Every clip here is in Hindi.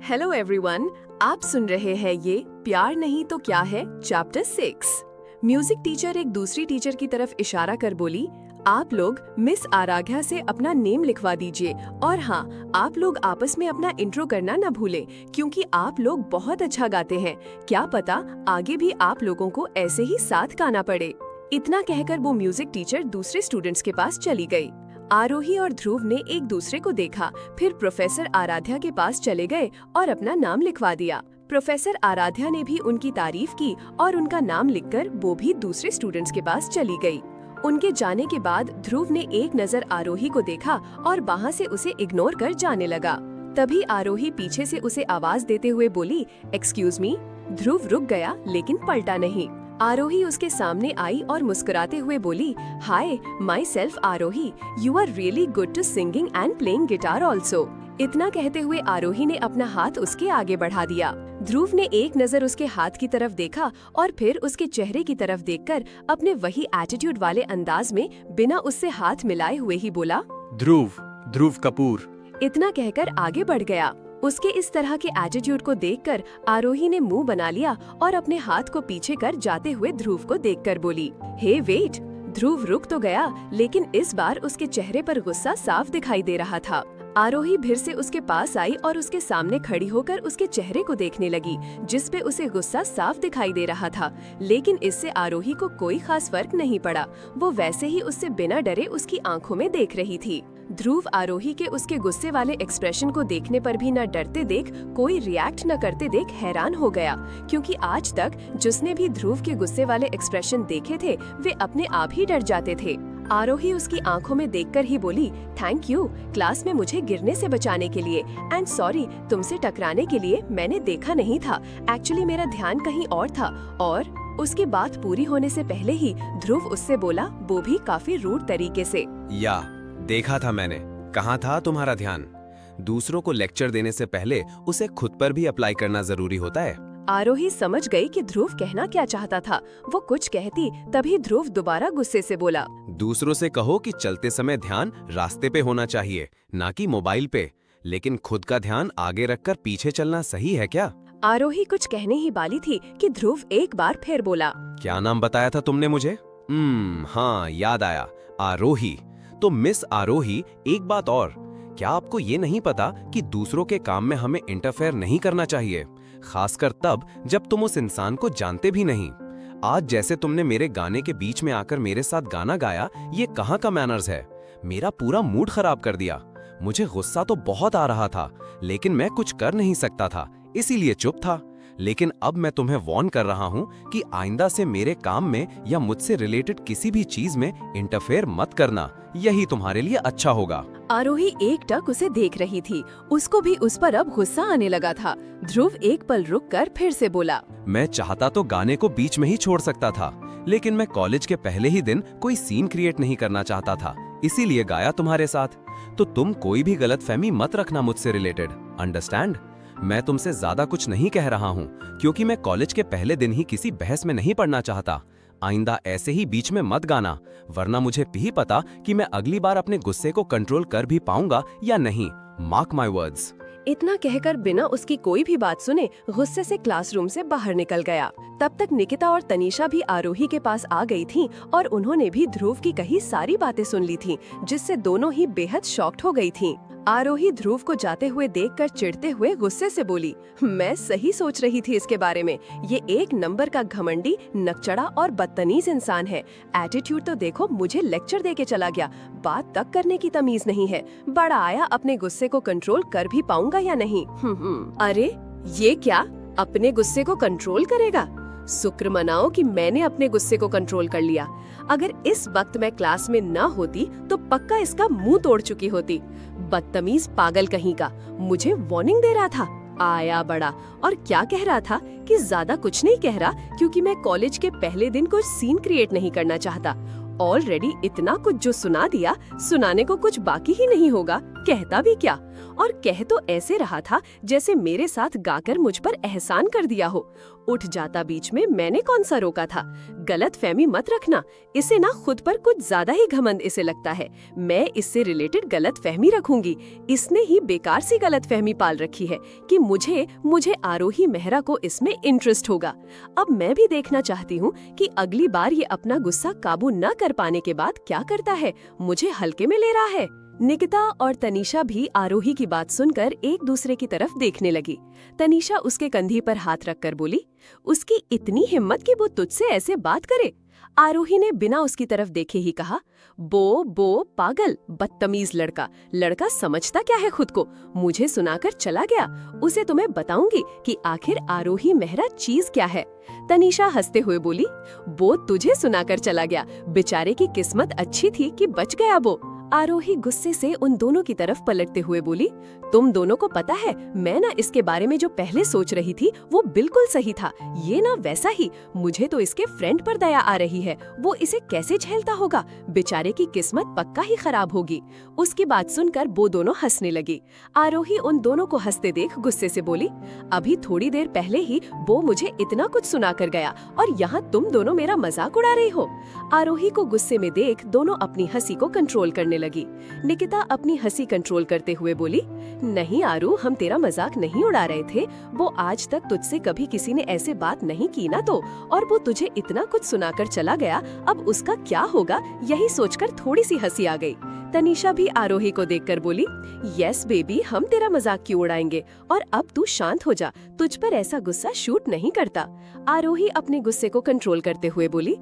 हेलो एवरीवन, आप सुन रहे हैं ये प्यार नहीं तो क्या है चैप्टर 6। म्यूजिक टीचर एक दूसरी टीचर की तरफ इशारा कर बोली, आप लोग मिस आराध्या से अपना नेम लिखवा दीजिए और हाँ, आप लोग आपस में अपना इंट्रो करना न भूलें क्योंकि आप लोग बहुत अच्छा गाते हैं। क्या पता आगे भी आप लोगों को ऐसे ही साथ गाना पड़े। इतना कहकर वो म्यूजिक टीचर दूसरे स्टूडेंट्स के पास चली गई। आरोही और ध्रुव ने एक दूसरे को देखा, फिर प्रोफेसर आराध्या के पास चले गए और अपना नाम लिखवा दिया। प्रोफेसर आराध्या ने भी उनकी तारीफ की और उनका नाम लिखकर वो भी दूसरे स्टूडेंट्स के पास चली गई। उनके जाने के बाद ध्रुव ने एक नजर आरोही को देखा और वहाँ से उसे इग्नोर कर जाने लगा। तभी आरोही पीछे से उसे आवाज देते हुए बोली, एक्सक्यूज मी। ध्रुव रुक गया लेकिन पलटा नहीं। आरोही उसके सामने आई और मुस्कुराते हुए बोली, hi, myself Aarohi, you are really good to singing and playing guitar also. इतना कहते हुए आरोही ने अपना हाथ उसके आगे बढ़ा दिया। ध्रुव ने एक नजर उसके हाथ की तरफ देखा और फिर उसके चेहरे की तरफ देखकर अपने वही एटीट्यूड वाले अंदाज में बिना उससे हाथ मिलाए हुए ही बोला, ध्रुव कपूर। इतना कहकर आगे बढ़ गया। उसके इस तरह के एटीट्यूड को देखकर आरोही ने मुंह बना लिया और अपने हाथ को पीछे कर जाते हुए ध्रुव को देखकर बोली, हे वेट। ध्रुव रुक तो गया लेकिन इस बार उसके चेहरे पर गुस्सा साफ दिखाई दे रहा था। आरोही फिर से उसके पास आई और उसके सामने खड़ी होकर उसके चेहरे को देखने लगी, जिस पे उसे गुस्सा साफ दिखाई दे रहा था। लेकिन इससे आरोही को कोई खास फर्क नहीं पड़ा। वो वैसे ही उससे बिना डरे उसकी आंखों में देख रही थी। ध्रुव आरोही के उसके गुस्से वाले एक्सप्रेशन को देखने पर भी न डरते देख, कोई रिएक्ट न करते देख हैरान हो गया, क्योंकि आज तक जिसने भी ध्रुव के गुस्से वाले एक्सप्रेशन देखे थे वे अपने आप ही डर जाते थे। आरोही उसकी आंखों में देखकर ही बोली, थैंक यू क्लास में मुझे गिरने से बचाने के लिए, एंड सॉरी तुमसे टकराने के लिए, मैंने देखा नहीं था, एक्चुअली मेरा ध्यान कहीं और था। और उसकी बात पूरी होने से पहले ही ध्रुव उससे बोला, वो भी काफी रूड तरीके से, या देखा था मैंने, कहाँ था तुम्हारा ध्यान। दूसरों को लेक्चर देने से पहले उसे खुद पर भी अप्लाई करना जरूरी होता है। आरोही समझ गई कि ध्रुव कहना क्या चाहता था। वो कुछ कहती तभी ध्रुव दोबारा गुस्से से बोला, दूसरों से कहो कि चलते समय ध्यान रास्ते पे होना चाहिए, ना कि मोबाइल पे, लेकिन खुद का ध्यान आगे रखकर पीछे चलना सही है क्या? आरोही कुछ कहने ही वाली थी कि ध्रुव एक बार फिर बोला, क्या नाम बताया था तुमने मुझे? हाँ याद आया, आरोही। तो मिस आरोही, एक बात और, क्या आपको ये नहीं पता कि दूसरों के काम में हमें इंटरफेयर नहीं करना चाहिए, खासकर तब जब तुम उस इंसान को जानते भी नहीं। आज जैसे तुमने मेरे गाने के बीच में आकर मेरे साथ गाना गाया, ये कहाँ का मैनर्स है? मेरा पूरा मूड खराब कर दिया। मुझे गुस्सा तो बहुत आ रहा था लेकिन मैं कुछ कर नहीं सकता था, इसीलिए चुप था। लेकिन अब मैं तुम्हें वार्न कर रहा हूँ कि आइंदा से मेरे काम में या मुझसे रिलेटेड किसी भी चीज में इंटरफेयर मत करना, यही तुम्हारे लिए अच्छा होगा। आरोही एकटक उसे देख रही थी। उसको भी उस पर अब गुस्सा आने लगा था। ध्रुव एक पल रुककर फिर से बोला, मैं चाहता तो गाने को बीच में ही छोड़ सकता था, लेकिन मैं कॉलेज के पहले ही दिन कोई सीन क्रिएट नहीं करना चाहता था, इसीलिए गाया तुम्हारे साथ। तो तुम कोई भी गलतफहमी मत रखना मुझसे रिलेटेड, अंडरस्टैंड? मैं तुमसे ज्यादा कुछ नहीं कह रहा हूँ क्योंकि मैं कॉलेज के पहले दिन ही किसी बहस में नहीं पड़ना चाहता। आइंदा ऐसे ही बीच में मत गाना, वरना मुझे भी पता कि मैं अगली बार अपने गुस्से को कंट्रोल कर भी पाऊंगा या नहीं। Mark my words. इतना कहकर बिना उसकी कोई भी बात सुने गुस्से से क्लासरूम से बाहर निकल गया। तब तक निकिता और तनीषा भी आरोही के पास आ गई थीं और उन्होंने भी ध्रुव की कही सारी बातें सुन ली थीं, जिससे दोनों ही बेहद शॉक्ड हो गई थीं। आरोही ध्रुव को जाते हुए देखकर चिढ़ते हुए गुस्से से बोली, मैं सही सोच रही थी इसके बारे में। ये एक नंबर का घमंडी, नकचड़ा और बदतमीज इंसान है। एटीट्यूड तो देखो, मुझे लेक्चर देके चला गया, बात तक करने की तमीज नहीं है। बड़ा आया अपने गुस्से को कंट्रोल कर भी पाऊंगा या नहीं। अरे ये क्या, अपने गुस्से को कंट्रोल करेगा? शुक्र मनाओ कि मैंने अपने गुस्से को कंट्रोल कर लिया। अगर इस वक्त मैं क्लास में न होती तो पक्का इसका मुंह तोड़ चुकी होती। बदतमीज पागल कहीं का, मुझे वार्निंग दे रहा था। आया बड़ा और क्या कह रहा था कि ज्यादा कुछ नहीं कह रहा क्योंकि मैं कॉलेज के पहले दिन कोई सीन क्रिएट नहीं करना चाहता। ऑलरेडी इतना कुछ जो सुना दिया, सुनाने को कुछ बाकी ही नहीं होगा। कहता भी क्या, और कह तो ऐसे रहा था जैसे मेरे साथ गाकर मुझ पर एहसान कर दिया हो। उठ जाता बीच में, मैंने कौन सा रोका था। गलत फहमी मत रखना, इसे ना खुद पर कुछ ज्यादा ही घमंड इसे लगता है। मैं इससे रिलेटेड गलत फहमी रखूंगी। इसने ही बेकार सी गलत फहमी पाल रखी है कि मुझे आरोही मेहरा को इसमें इंटरेस्ट होगा। अब मैं भी देखना चाहती हूँ कि अगली बार ये अपना गुस्सा काबू न कर पाने के बाद क्या करता है, मुझे हल्के में ले रहा है। निकिता और तनीषा भी आरोही की बात सुनकर एक दूसरे की तरफ देखने लगी। तनीषा उसके कंधे पर हाथ रखकर बोली, उसकी इतनी हिम्मत कि वो तुझसे ऐसे बात करे। आरोही ने बिना उसकी तरफ देखे ही कहा, बो पागल, बदतमीज लड़का समझता क्या है खुद को। मुझे सुनाकर चला गया, उसे तो मैं बताऊंगी कि आखिर आरोही मेहरा चीज क्या है। तनीषा हंसते हुए बोली, बो तुझे सुनाकर चला गया, बेचारे की किस्मत अच्छी थी कि बच गया वो। आरोही गुस्से से उन दोनों की तरफ पलटते हुए बोली, तुम दोनों को पता है, मैं ना इसके बारे में जो पहले सोच रही थी वो बिल्कुल सही था। ये ना वैसा ही, मुझे तो इसके फ्रेंड पर दया आ रही है। वो इसे कैसे झेलता होगा, बेचारे की किस्मत पक्का ही खराब होगी। उसकी बात सुनकर वो दोनों हंसने लगी। आरोही उन दोनों को हंसते देख गुस्से से बोली, अभी थोड़ी देर पहले ही वो मुझे इतना कुछ सुना कर गया और यहाँ तुम दोनों मेरा मजाक उड़ा रही हो। आरोही को गुस्से में देख दोनों अपनी हंसी को कंट्रोल करने लगी। निकिता अपनी हंसी कंट्रोल करते हुए बोली, नहीं आरू, हम तेरा मजाक नहीं उड़ा रहे थे। वो आज तक तुझसे कभी किसी ने ऐसे बात नहीं की ना तो, और वो तुझे इतना कुछ सुनाकर चला गया, अब उसका क्या होगा, यही सोचकर थोड़ी सी हंसी आ गई। तनीषा भी आरोही को देखकर बोली, यस बेबी, हम तेरा मजाक क्यों उड़ाएंगे, और अब तू शांत हो जा, तुझ पर ऐसा गुस्सा शूट नहीं करता। आरोही अपने गुस्से को कंट्रोल करते हुए बोली,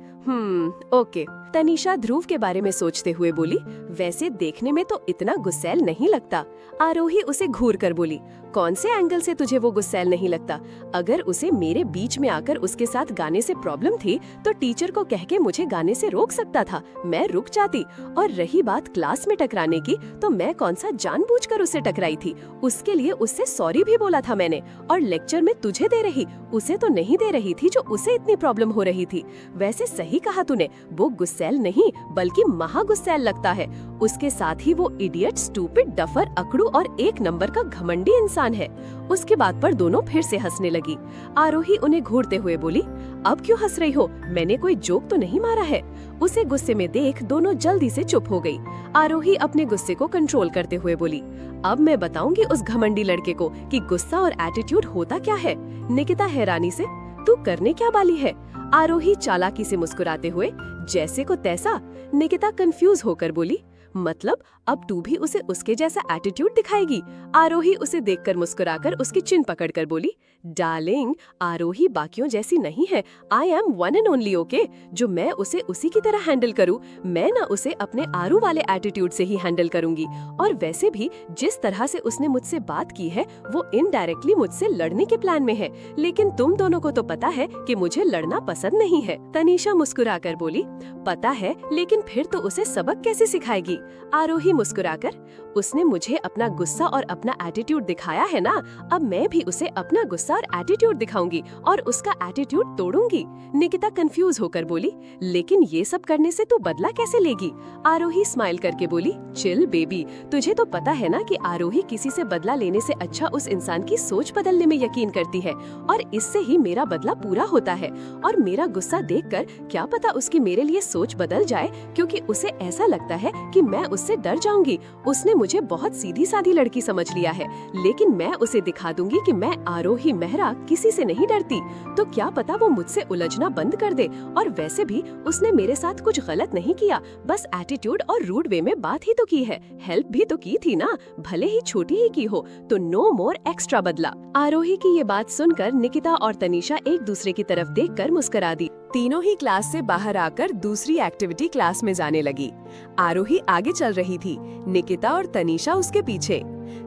ओके। तनीषा ध्रुव के बारे में सोचते हुए बोली, वैसे देखने में तो इतना गुस्सैल नहीं लगता। आरोही उसे घूर कर बोली, कौन से एंगल से तुझे वो गुस्सैल नहीं लगता? अगर उसे मेरे बीच में आकर उसके साथ गाने से प्रॉब्लम थी तो टीचर को कह के मुझे गाने से रोक सकता था, मैं रुक जाती। और रही बात क्लास में टकराने की, तो मैं कौन सा जानबूझकर उससे टकराई थी, उसके लिए उससे सॉरी भी बोला था मैंने। और लेक्चर में तुझे दे रही, उसे तो नहीं दे रही थी जो उसे इतनी प्रॉब्लम हो रही थी। वैसे सही कहा तूने, वो गुस्सैल नहीं बल्कि महा गुस्सैल लगता है। उसके साथ ही वो इडियट, स्टूपिड, डफर, अकड़ू और एक नंबर का घमंडी इंसान है। उसकी बात पर दोनों फिर से हंसने लगी। आरोही उन्हें घूरते हुए बोली, अब क्यों हंस रही हो, मैंने कोई जोक तो नहीं मारा है। उसे गुस्से में देख दोनों जल्दी से चुप हो गई। आरोही अपने गुस्से को कंट्रोल करते हुए बोली, अब मैं बताऊंगी उस घमंडी लड़के को कि गुस्सा और एटीट्यूड होता क्या है। निकिता हैरानी से, तू करने क्या वाली है? आरोही चालाकी से मुस्कुराते हुए, जैसे को तैसा। निकिता कंफ्यूज होकर बोली, मतलब अब तू भी उसे उसके जैसा एटीट्यूड दिखाएगी? आरोही उसे देखकर मुस्कुराकर उसकी चिन पकड़कर बोली, डार्लिंग, आरोही बाकियों जैसी नहीं है। I am one and only, okay? जो मैं उसे उसी की तरह हैंडल करूँ, मैं ना उसे अपने आरू वाले एटीट्यूड से ही हैंडल करूंगी। और वैसे भी जिस तरह से उसने मुझसे बात की है, वो इनडायरेक्टली मुझसे लड़ने के प्लान में है। लेकिन तुम दोनों को तो पता है कि मुझे लड़ना पसंद नहीं है। तनीषा मुस्कुराकर बोली, पता है, लेकिन फिर तो उसे सबक कैसे सिखाएगी? आरोही मुस्कुराकर, उसने मुझे अपना गुस्सा और अपना एटीट्यूड दिखाया है ना, अब मैं भी उसे अपना गुस्सा और एटीट्यूड दिखाऊंगी और उसका एटीट्यूड तोड़ूंगी। निकिता कंफ्यूज होकर बोली, लेकिन ये सब करने से तू बदला कैसे लेगी? आरोही स्माइल करके बोली, चिल बेबी, तुझे तो पता है ना कि आरोही किसी से बदला लेने से अच्छा उस इंसान की सोच बदलने में यकीन करती है, और इससे ही मेरा बदला पूरा होता है। और मेरा गुस्सा देखकर क्या पता उसकी मेरे लिए सोच बदल जाए, क्योंकि उसे ऐसा लगता है कि मैं उससे डर जाऊंगी। उसने मुझे बहुत सीधी सादी लड़की समझ लिया है, लेकिन मैं उसे दिखा दूंगी कि मैं आरोही मेहरा किसी से नहीं डरती। तो क्या पता वो मुझसे उलझना बंद कर दे। और वैसे भी उसने मेरे साथ कुछ गलत नहीं किया, बस एटीट्यूड और रूड वे में बात ही तो की है, हेल्प भी तो की थी ना, भले ही छोटी ही की हो। तो नो मोर एक्स्ट्रा बदला। आरोही की ये बात सुनकर निकिता और तनीषा एक दूसरे की तरफ देखकर मुस्कुरा दी। तीनों ही क्लास से बाहर आकर दूसरी एक्टिविटी क्लास में जाने लगी। आरोही आगे चल रही थी, निकिता और तनीषा उसके पीछे।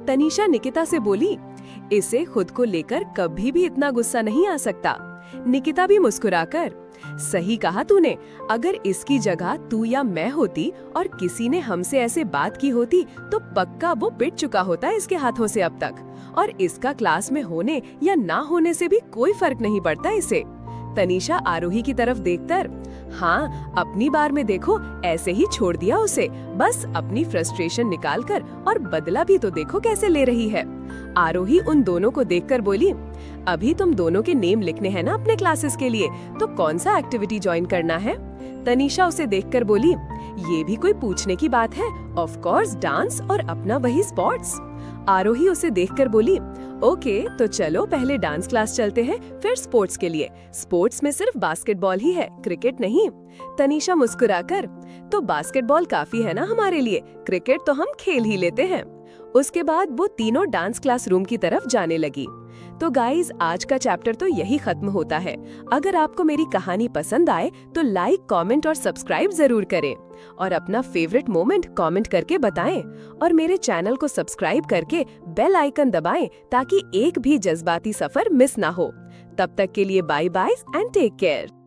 तनीषा निकिता से बोली, इसे खुद को लेकर कभी भी इतना गुस्सा नहीं आ सकता। निकिता भी मुस्कुराकर, सही कहा तूने, अगर इसकी जगह तू या मैं होती और किसी ने हमसे ऐसे बात की होती तो पक्का वो पिट चुका होता इसके हाथों से अब तक, और इसका क्लास में होने या ना होने से भी कोई फर्क नहीं पड़ता इसे। तनीषा आरोही की तरफ देखकर। हाँ, अपनी बार में देखो ऐसे ही छोड़ दिया उसे, बस अपनी फ्रस्ट्रेशन निकालकर, और बदला भी तो देखो कैसे ले रही है। आरोही उन दोनों को देखकर बोली, अभी तुम दोनों के नेम लिखने हैं ना अपने क्लासेस के लिए, तो कौन सा एक्टिविटी ज्वाइन करना है? तनीषा उसे देखकर बोली, ये भी कोई पूछने की बात है, ऑफ कोर्स डांस और अपना वही स्पोर्ट्स। आरोही उसे देखकर बोली, ओके तो चलो पहले डांस क्लास चलते हैं, फिर स्पोर्ट्स के लिए। स्पोर्ट्स में सिर्फ बास्केटबॉल ही है, क्रिकेट नहीं। तनीषा मुस्कुराकर, तो बास्केटबॉल काफी है ना हमारे लिए, क्रिकेट तो हम खेल ही लेते हैं। उसके बाद वो तीनों डांस क्लास रूम की तरफ जाने लगी। तो गाइज, आज का चैप्टर तो यही खत्म होता है। अगर आपको मेरी कहानी पसंद आए तो लाइक, कमेंट और सब्सक्राइब जरूर करें, और अपना फेवरेट मोमेंट कमेंट करके बताएं, और मेरे चैनल को सब्सक्राइब करके बेल आइकन दबाएं ताकि एक भी जज्बाती सफर मिस ना हो। तब तक के लिए bye bye and take care.